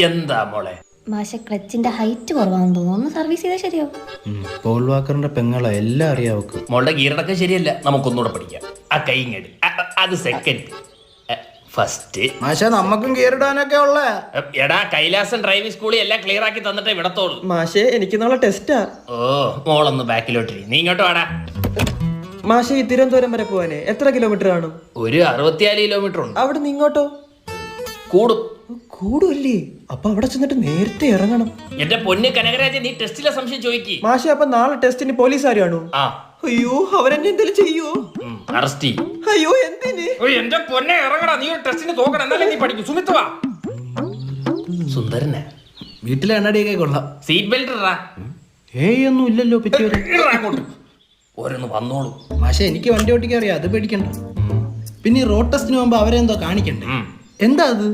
എന്താ മോളെ? മാഷ ക്ലച്ചിന്റെ ഹൈറ്റ് കുറവാണെന്ന് തോന്നുന്നു. സർവീസ് ചെയ്താൽ ശരിയാവും. പോൾ വാക്കറിന്റെ പെങ്ങളെ എല്ലാം അറിയാവക്ക്. മോളുടെ ഗീറടക്കം ശരിയല്ല, നമുക്കൊന്നുകൂടെ പഠിക്കാം. ആ കൈ ഇങ്ങടി, അത് സെക്കൻഡ്. ഫസ്റ്റ് മാഷ നമ്മക്കും കേറിടാനൊക്കെ ഉള്ള. എടാ കൈലാസം ഡ്രൈവിംഗ് സ്കൂളിൽ എല്ലാം ക്ലിയർ ആക്കി തന്നിട്ടേ വിടത്തോളൂ. മാഷേ എനിക്ക് നാളെ ടെസ്റ്റാ. ഓ മോളൊന്ന് ബാക്കിലോട്ടിരി, നീ ഇങ്ങോട്ട് വാടാ. മാഷേ ഈ തിരുവനന്തപുരം വരെ പോവാനേ എത്ര കിലോമീറ്റർ കാണും? ഒരു 64 കിലോമീറ്റർ ഉണ്ട്. അവിടെ നിന്ന് ഇങ്ങോട്ടോ? കൂടും. കൂടുമല്ലേ? അപ്പൊ അവിടെ ചെന്നിട്ട് നേരത്തെ ഇറങ്ങണം. എന്റെ പൊന്ന് കനകരാജൻ, നീ ടെസ്റ്റിലെ സംശയം ചോദിക്കി. മാഷേ അപ്പൊ നാളെ ടെസ്റ്റിന് പോലീസ് ആരാണോ? ആ അയ്യോ അവരെന്നെ എന്തെങ്കിലും ചെയ്യോ? അറസ്റ്റ് ചെയ്യും. അയ്യോ എന്തിന്? എന്റെ പൊന്നെ ഇറങ്ങടാ, നീ ഒരു ടെസ്റ്റിന് തോക്കണം, എന്നാലേ നീ പഠിക്കും. സുമിത്ത് വാ. സുന്ദരനെ വീട്ടിലെ എണ്ണടിയൊക്കെ കൊള്ളാം. സീറ്റ് ബെൽറ്റ് ഇടാ. ഒന്നും ഇല്ലല്ലോ പറ്റിയത്. അങ്ങോട്ട് ഓരോന്ന് വന്നോളൂ. മാഷെ എനിക്ക് വണ്ടി ഓട്ടിക്കാൻ അറിയാം, അത് പേടിക്കണ്ട. പിന്നെ ഈ റോഡ് ടെസ്റ്റിന് പോകുമ്പോ അവരെന്തോ കാണിക്കണ്ടേ? എന്താ അത്?